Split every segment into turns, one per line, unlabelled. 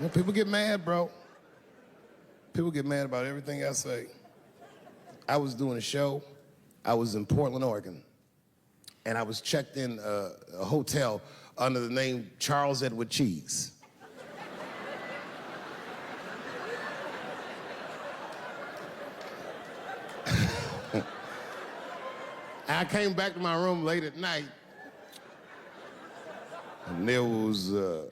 You know, people get mad, bro. People get mad about everything I say. I was doing a show. I was in Portland, Oregon, and I was checked in a hotel under the name Charles Edward Cheese. I came back to my room late at night, and there was a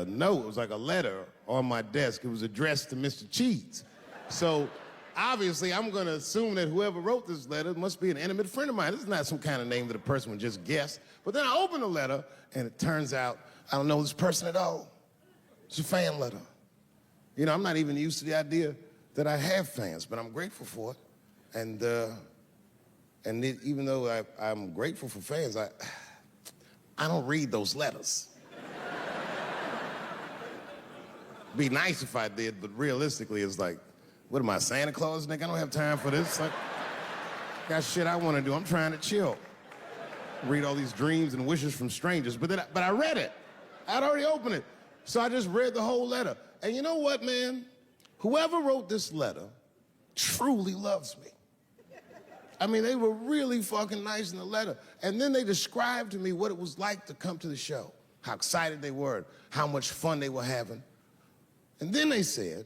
note. It was like a letter on my desk. It was addressed to Mr. Cheese. So obviously, I'm going to assume that whoever wrote this letter must be an intimate friend of mine. This is not some kind of name that a person would just guess. But then I open the letter, and it turns out I don't know this person at all. It's a fan letter. You know, I'm not even used to the idea that I have fans, but I'm grateful for it. And even though I'm grateful for fans, I don't read those letters. Be nice if I did, but realistically, it's like, what am I, Santa Claus, nigga? I don't have time for this. Like, got shit I want to do. I'm trying to chill. Read all these dreams and wishes from strangers, but I read it. I'd already opened it. So I just read the whole letter. And you know what, man? Whoever wrote this letter truly loves me. I mean, they were really fucking nice in the letter. And then they described to me what it was like to come to the show, how excited they were, how much fun they were having. And then they said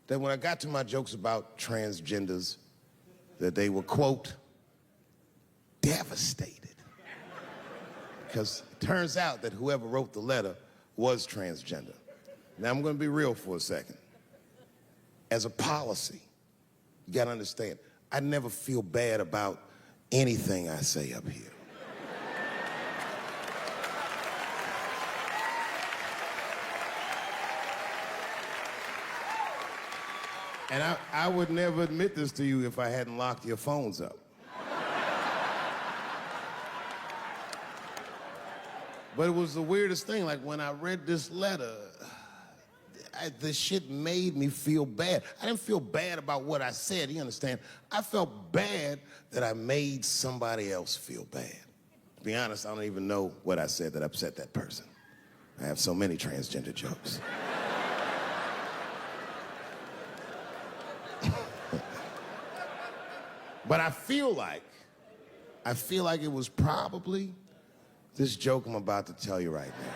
that when I got to my jokes about transgenders, that they were, quote, devastated. Because it turns out that whoever wrote the letter was transgender. Now, I'm going to be real for a second. As a policy, you got to understand, I never feel bad about anything I say up here. And I would never admit this to you if I hadn't locked your phones up. But it was the weirdest thing. Like, when I read this letter, the shit made me feel bad. I didn't feel bad about what I said, you understand? I felt bad that I made somebody else feel bad. To be honest, I don't even know what I said that upset that person. I have so many transgender jokes. But I feel like it was probably this joke I'm about to tell you right now.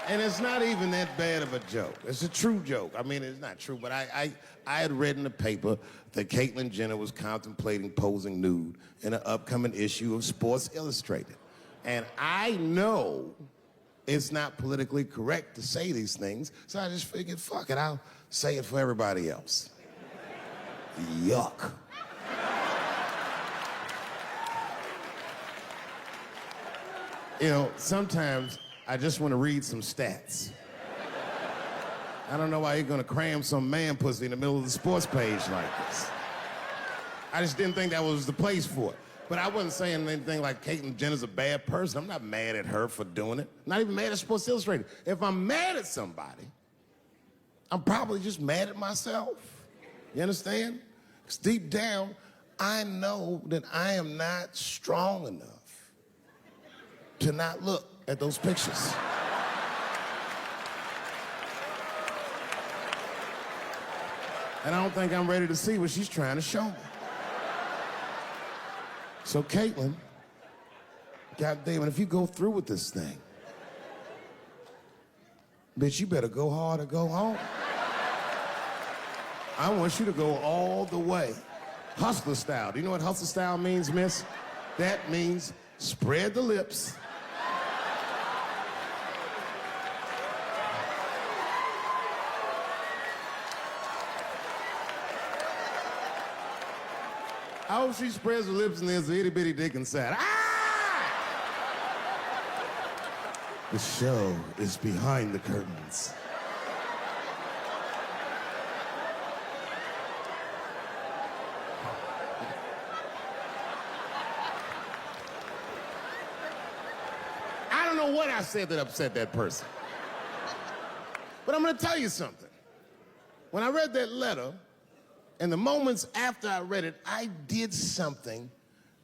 And it's not even that bad of a joke. It's a true joke. I mean, it's not true, but I had read in the paper that Caitlyn Jenner was contemplating posing nude in an upcoming issue of Sports Illustrated. And I know it's not politically correct to say these things, so I just figured, fuck it, I'll say it for everybody else. Yuck. You know, sometimes I just want to read some stats. I don't know why you're gonna cram some man pussy in the middle of the sports page like this. I just didn't think that was the place for it. But I wasn't saying anything like Caitlyn Jenner's a bad person. I'm not mad at her for doing it. Not even mad at Sports Illustrated. If I'm mad at somebody, I'm probably just mad at myself. You understand? Because deep down, I know that I am not strong enough to not look at those pictures. And I don't think I'm ready to see what she's trying to show me. So Caitlyn, goddamn it, if you go through with this thing, bitch, you better go hard or go home. I want you to go all the way. Hustler style. Do you know what hustler style means, miss? That means spread the lips. I hope she spreads her lips and there's an itty bitty dick inside. Ah! The show is behind the curtains. I don't know what I said that upset that person. But I'm gonna tell you something. When I read that letter, and the moments after I read it, I did something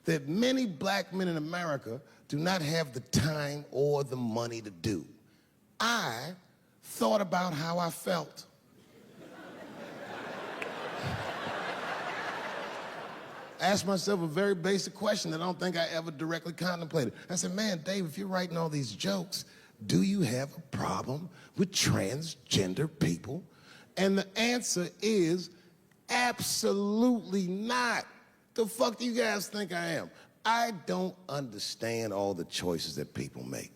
that many black men in America do not have the time or the money to do. I thought about how I felt. I asked myself a very basic question that I don't think I ever directly contemplated. I said, man, Dave, if you're writing all these jokes, do you have a problem with transgender people? And the answer is absolutely not. The fuck do you guys think I am? I don't understand all the choices that people make.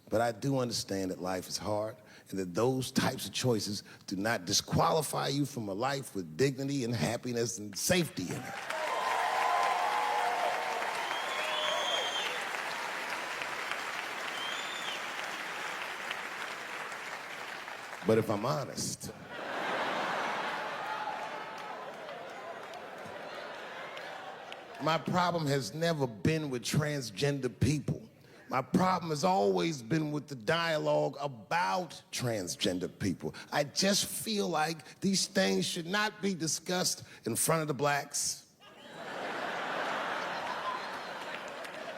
But I do understand that life is hard and that those types of choices do not disqualify you from a life with dignity and happiness and safety in it. But if I'm honest, my problem has never been with transgender people. My problem has always been with the dialogue about transgender people. I just feel like these things should not be discussed in front of the blacks.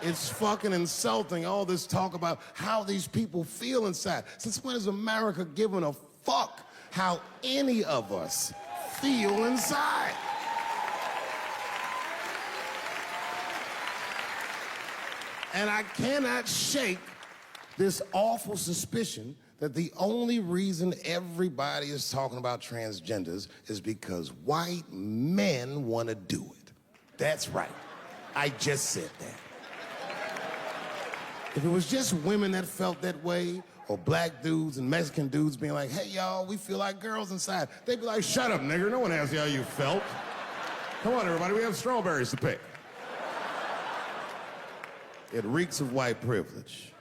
It's fucking insulting, all this talk about how these people feel inside. Since when has America given a fuck how any of us feel inside? And I cannot shake this awful suspicion that the only reason everybody is talking about transgenders is because white men want to do it. That's right. I just said that. If it was just women that felt that way, or black dudes and Mexican dudes being like, hey, y'all, we feel like girls inside, they'd be like, shut up, nigger. No one asked you how you felt. Come on, everybody, we have strawberries to pick. It reeks of white privilege.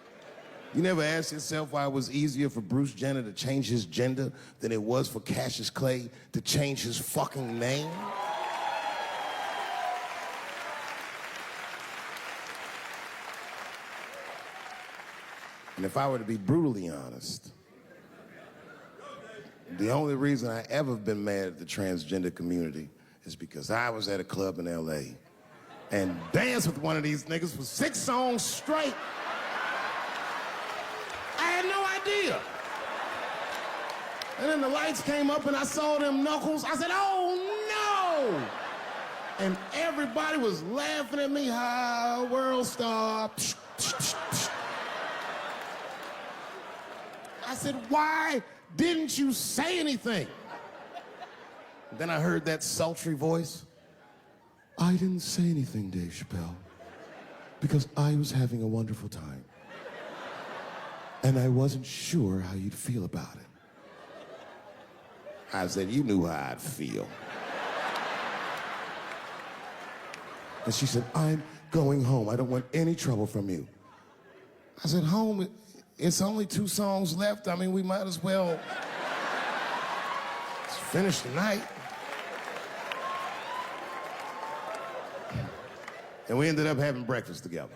You never asked yourself why it was easier for Bruce Jenner to change his gender than it was for Cassius Clay to change his fucking name? And if I were to be brutally honest, the only reason I ever been mad at the transgender community is because I was at a club in LA and danced with one of these niggas for 6 songs straight. I had no idea. And then the lights came up and I saw them knuckles. I said, oh no! And everybody was laughing at me, hi, world star. I said, why didn't you say anything? Then I heard that sultry voice. I didn't say anything, Dave Chappelle, because I was having a wonderful time. And I wasn't sure how you'd feel about it. I said, you knew how I'd feel. And she said, I'm going home. I don't want any trouble from you. I said, home? It's only 2 songs left. I mean, we might as well finish the night. And we ended up having breakfast together.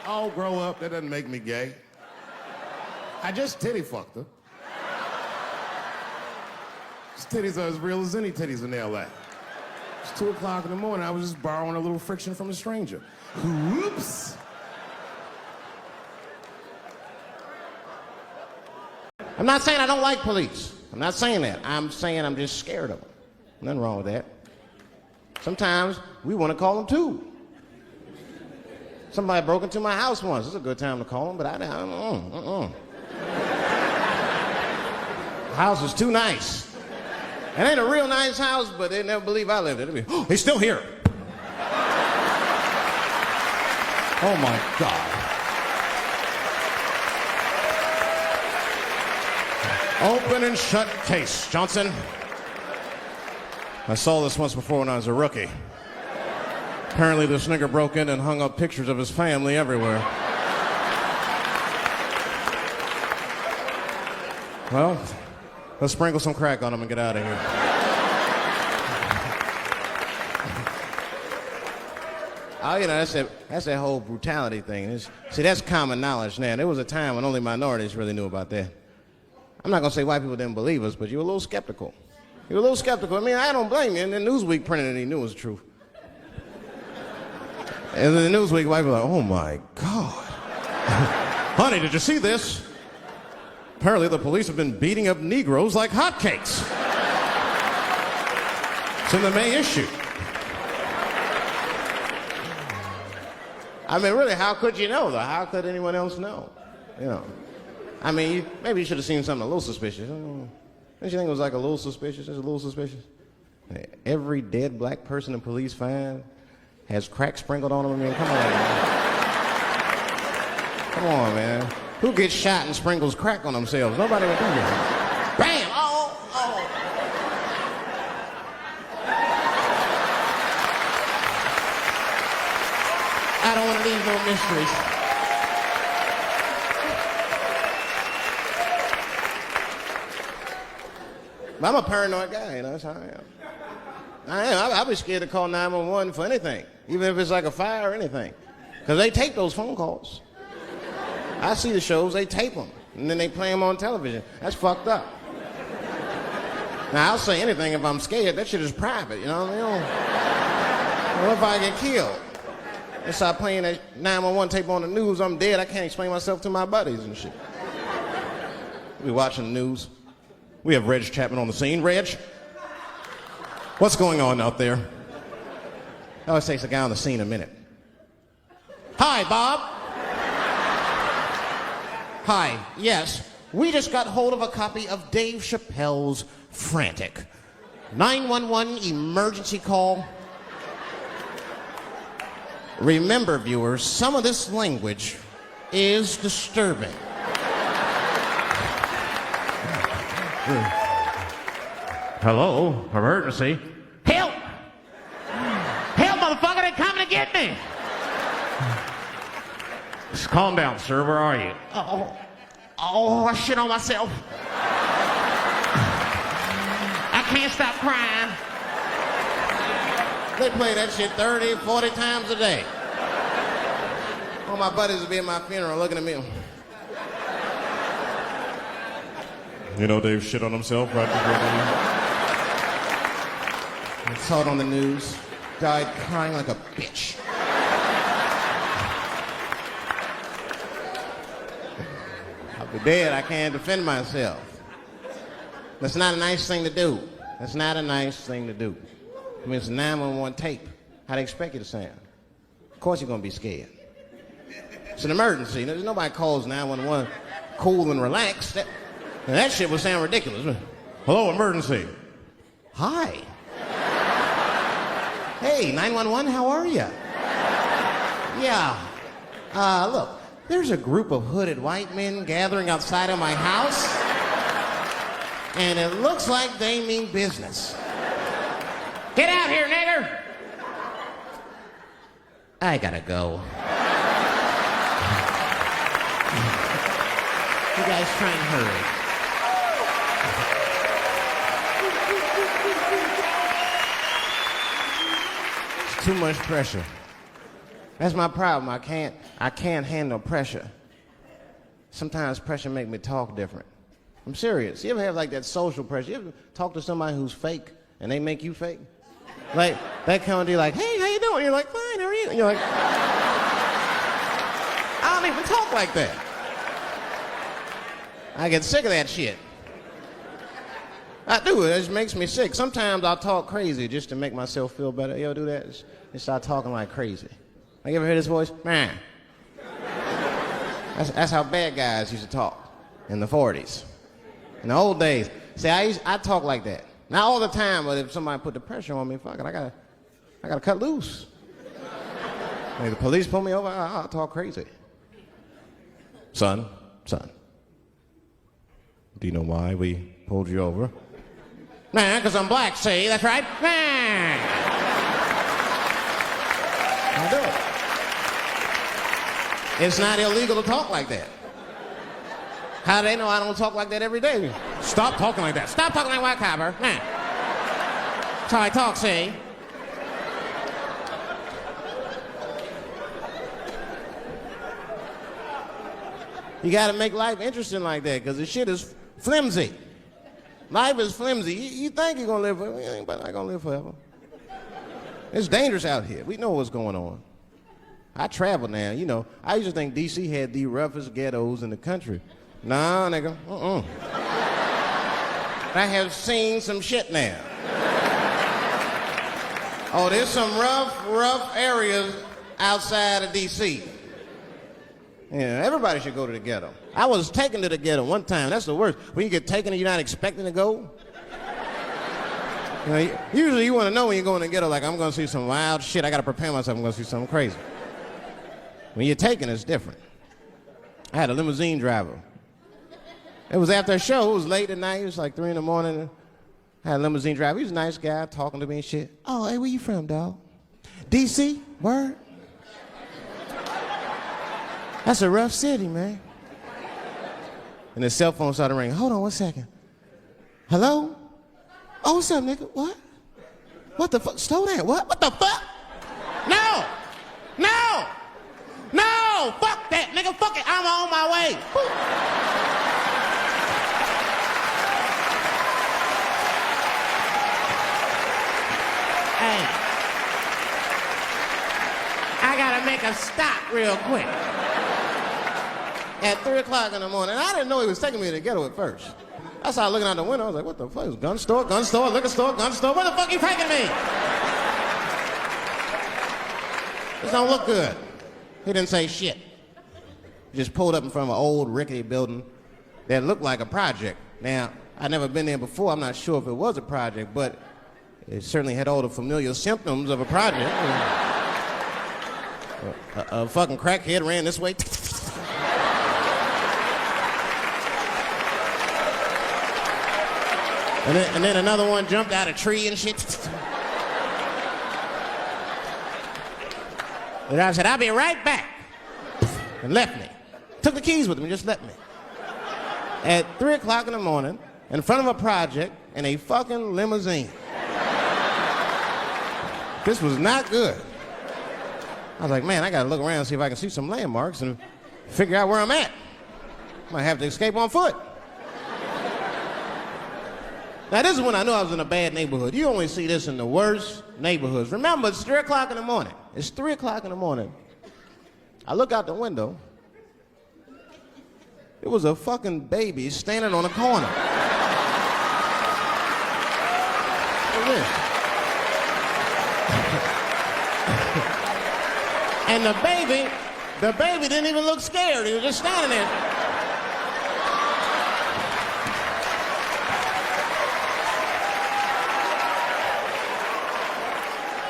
Oh, grow up. That doesn't make me gay. I just titty fucked her. His titties are as real as any titties in L.A. It's 2 o'clock in the morning. I was just borrowing a little friction from a stranger. Whoops. I'm not saying I don't like police. I'm not saying that. I'm saying I'm just scared of them. Nothing wrong with that. Sometimes we want to call them too. Somebody broke into my house once. It's a good time to call them, but I don't. The house is too nice. It ain't a real nice house, but they never believe I lived it. Oh, he's still here. Oh my God. Open and shut case, Johnson. I saw this once before when I was a rookie. Apparently this nigger broke in and hung up pictures of his family everywhere. Well, let's sprinkle some crack on him and get out of here. Oh, you know, that's that whole brutality thing. See, that's common knowledge now. There was a time when only minorities really knew about that. I'm not gonna say white people didn't believe us, but you were a little skeptical. You were a little skeptical. I mean, I don't blame you. And then Newsweek printed it, he knew it was true.
And then the Newsweek wife was like, oh my God. Honey, did you see this? Apparently the police have been beating up Negroes like hotcakes. It's in the May issue. I mean, really, how could you know, though? How could anyone else know? You know. I mean, maybe you should have seen something a little suspicious. Don't you think it was like a little suspicious? Just a little suspicious? Every dead black person the police find has crack sprinkled on them. I mean, come on, man. Come on, man. Who gets shot and sprinkles crack on themselves? Nobody would do that. Bam! Oh, oh. I don't want to leave no mysteries. But I'm a paranoid guy, you know, that's how I am. I am. I'll be scared to call 911 for anything, even if it's like a fire or anything. Because they tape those phone calls. I see the shows, they tape them, and then they play them on television. That's fucked up. Now, I'll say anything if I'm scared. That shit is private, you know what I mean? What if I get killed? They start playing that 911 tape on the news, I'm dead, I can't explain myself to my buddies and shit. We watching the news. We have Reg Chapman on the scene. Reg, what's going on out there? It always takes a guy on the scene a minute. Hi, Bob. Hi, yes. We just got hold of a copy of Dave Chappelle's Frantic. 911 emergency call. Remember, viewers, some of this language is disturbing.
Hello, emergency. Help! Help, motherfucker, they're coming to get me! Just calm down, sir, where are you?
Oh, I shit on myself.
I can't stop crying.
They play that shit 30, 40 times a day. All my buddies will be at my funeral looking at me.
You know Dave shit on himself right before
I saw it on the news. Died crying like a bitch. I'll be dead. I can't defend myself. That's not a nice thing to do. That's not a nice thing to do. I mean, it's a 911 tape. How they expect you to sound? Of course you're going to be scared. It's an emergency. Nobody calls 911 cool and relaxed. That shit would sound ridiculous.
Hello, emergency.
Hi. Hey, 911, how are you? Yeah. Look, there's a group of hooded white men gathering outside of my house, and it looks like they mean business.
Get out here, nigger!
I gotta go. You guys try and hurry. It's too much pressure. That's my problem. I can't handle pressure. Sometimes pressure make me talk different. I'm serious. You ever have like that social pressure? You ever talk to somebody who's fake and they make you fake? Like, that kind of deal, like, hey, how you doing? You're like, fine, how are you? And you're like, I don't even talk like that. I get sick of that shit. I do. It just makes me sick. Sometimes I'll talk crazy just to make myself feel better. You ever do that? Just start talking like crazy. Like, you ever hear this voice? Man. That's how bad guys used to talk in the 40s. In the old days. See, I talk like that. Not all the time, but if somebody put the pressure on me, fuck it, I gotta cut loose. Like the police pull me over, I'll talk crazy. Son, do you know why we pulled you over?
Nah, because I'm black, see? That's right. Nah.
I do it. It's not illegal to talk like that. How do they know I don't talk like that every day?
Stop talking like that. Stop talking like white copper. Nah. That's how I talk, see?
You gotta make life interesting like that, because the shit is flimsy. Life is flimsy. You think you're gonna live forever, you ain't not gonna live forever. It's dangerous out here. We know what's going on. I travel now, you know. I used to think D.C. had the roughest ghettos in the country. Nah, nigga, I have seen some shit now. Oh, there's some rough areas outside of D.C. Yeah, everybody should go to the ghetto. I was taken to the ghetto one time. That's the worst. When you get taken and you're not expecting to go. You know, usually you want to know when you're going to the ghetto, like, I'm going to see some wild shit. I got to prepare myself. I'm going to see something crazy. When you're taken, it's different. I had a limousine driver. It was after a show. It was late at night. It was like 3 in the morning. I had a limousine driver. He was a nice guy talking to me and shit. Oh, hey, where you from, dog? D.C.? Word? That's a rough city, man. And his cell phone started ringing. Hold on 1 second. Hello? Oh, what's up, nigga? What? What the fuck? Slow down. What? What the fuck? No! No! No! Fuck that, nigga. Fuck it. I'm on my way. Hey. I gotta make a stop real quick. At 3 o'clock in the morning. I didn't know he was taking me to the ghetto at first. I started looking out the window. I was like, what the fuck? Is gun store, liquor store, gun store? Where the fuck are you taking me? This don't look good. He didn't say shit. He just pulled up in front of an old rickety building that looked like a project. Now, I'd never been there before. I'm not sure if it was a project, but it certainly had all the familiar symptoms of a project. A fucking crackhead ran this way. And then another one jumped out a tree and shit. And I said, I'll be right back. And left me. Took the keys with him and just left me. At 3 o'clock in the morning, in front of a project, in a fucking limousine. This was not good. I was like, man, I gotta look around and see if I can see some landmarks and figure out where I'm at. I might have to escape on foot. Now, this is when I knew I was in a bad neighborhood. You only see this in the worst neighborhoods. Remember, it's 3 o'clock in the morning. It's 3 o'clock in the morning. I look out the window. It was a fucking baby standing on a corner. Look at this. And the baby didn't even look scared. He was just standing there.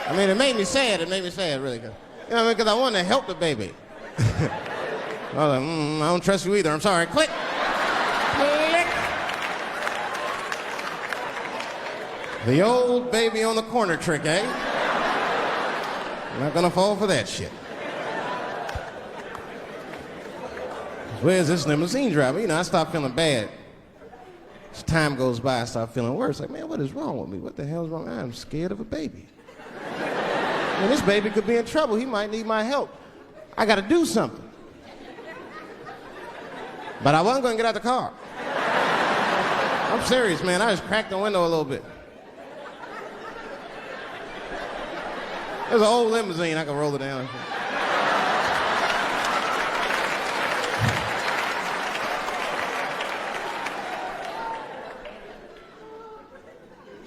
I mean, it made me sad. It made me sad, really. You know what I mean? Because I wanted to help the baby. I was like, I don't trust you either. I'm sorry. Click. Click. The old baby on the corner trick, eh? I'm not going to fall for that shit. Where's this limousine driver? You know, I start feeling bad. As time goes by, I start feeling worse. Like, man, what is wrong with me? What the hell's wrong? I'm scared of a baby. And this baby could be in trouble. He might need my help. I got to do something. But I wasn't going to get out the car. I'm serious, man. I just cracked the window a little bit. There's an old limousine. I can roll it down.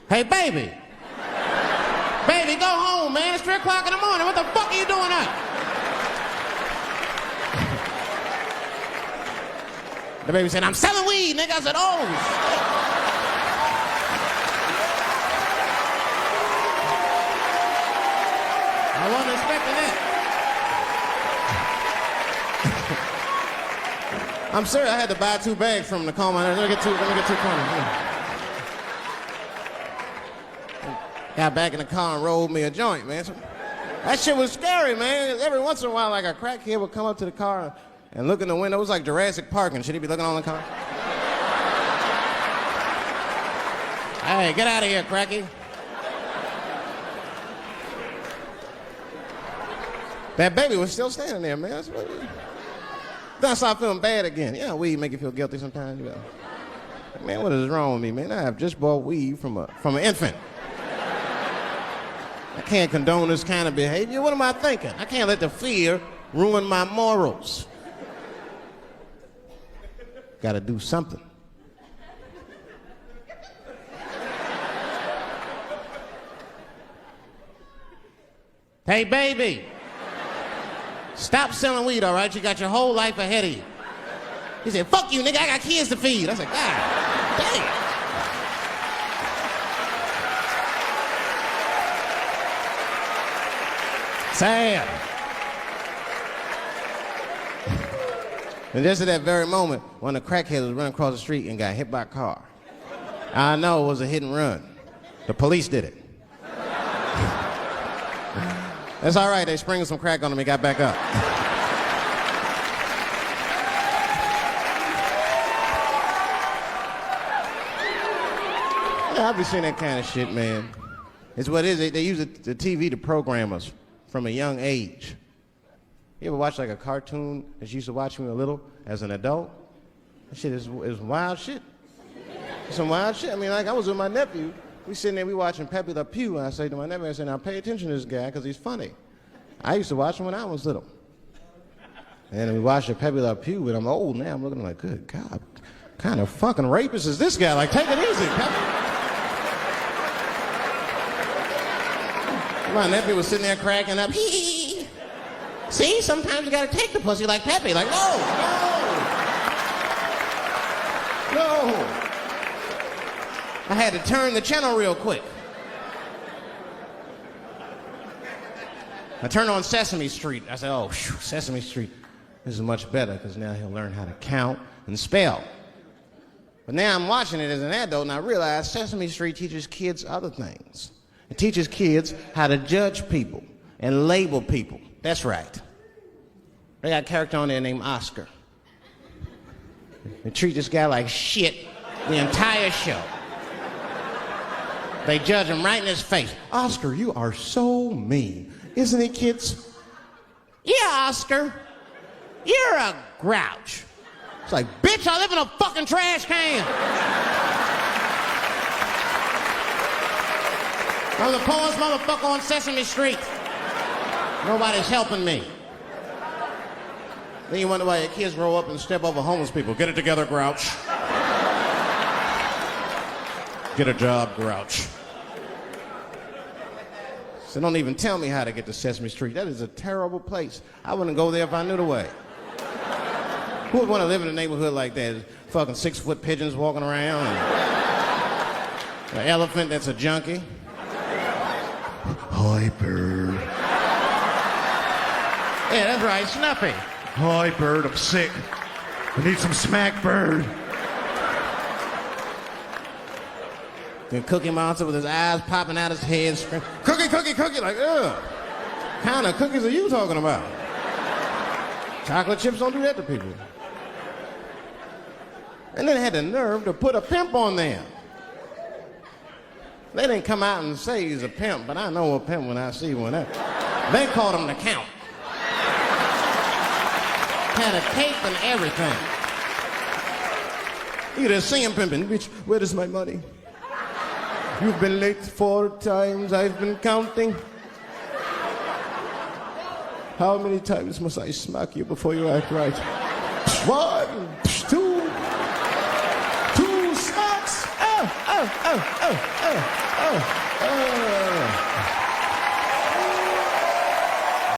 Hey, baby. Baby, go home, man. It's 3 o'clock in the morning. What the fuck are you doing up? The baby said, I'm selling weed, nigga. I said, oh, shit. I wasn't expecting that. I'm serious. I had to buy 2 bags from him to calm my nerves. Let me get 2 corners. Got back in the car and rolled me a joint, man. So, that shit was scary, man. Every once in a while, like a crackhead would come up to the car and look in the window. It was like Jurassic Park and shit. He'd be looking on the car. Hey, get out of here, cracky. That baby was still standing there, man. Then I started feeling bad again. Yeah, weed make you feel guilty sometimes. You know. Man, what is wrong with me, man? I have just bought weed from an infant. I can't condone this kind of behavior. What am I thinking? I can't let the fear ruin my morals. Gotta do something. Hey, baby. Stop selling weed, all right? You got your whole life ahead of you. He said, fuck you, nigga, I got kids to feed. I said, God damn. Sad. And just at that very moment, one of the crackheads was running across the street and got hit by a car. I know it was a hit and run. The police did it. That's all right, they sprinkled some crack on him and got back up. Yeah, I've been seeing that kind of shit, man. It's what it is. They use the TV to program us from a young age. You ever watch like a cartoon that you used to watch when you were little as an adult? That shit is wild shit. Some wild shit. I mean, like I was with my nephew. We sitting there, we watching Pepe Le Pew, and I say to my nephew, I say, now pay attention to this guy because he's funny. I used to watch him when I was little. And we watched Pepe Le Pew, but I'm old now. I'm looking like, good God, what kind of fucking rapist is this guy? Like, take it easy, Pepe. My nephew was sitting there cracking up. Hee. See, sometimes you gotta take the pussy like Pepe. Like, no. I had to turn the channel real quick. I turned on Sesame Street. I said, oh, Sesame Street. This is much better because now he'll learn how to count and spell. But now I'm watching it as an adult and I realize Sesame Street teaches kids other things. It teaches kids how to judge people and label people. That's right. They got a character on there named Oscar. They treat this guy like shit the entire show. They judge him right in his face. Oscar, you are so mean. Isn't he, kids? Yeah, Oscar. You're a grouch. It's like, bitch, I live in a fucking trash can. I'm the poorest motherfucker on Sesame Street. Nobody's helping me. Then you wonder why your kids grow up and step over homeless people. Get it together, grouch. Get a job, grouch. So don't even tell me how to get to Sesame Street. That is a terrible place. I wouldn't go there if I knew the way. Who would want to live in a neighborhood like that? Fucking 6-foot pigeons walking around. And an elephant that's a junkie. Hi, bird. Yeah, that's right, Snuffy.
Hi, bird, I'm sick. I need some smack, bird.
The Cookie Monster with his eyes popping out his head, screaming, cookie, cookie, cookie, like, ugh. What kind of cookies are you talking about? Chocolate chips don't do that to people. And then they had the nerve to put a pimp on there. They didn't come out and say he's a pimp, but I know a pimp when I see one. They called him the Count. Had a cape and everything. You just see him pimping, bitch, where is my money? You've been late 4 times, I've been counting. How many times must I smack you before you act right? 1, 2 smacks. Oh.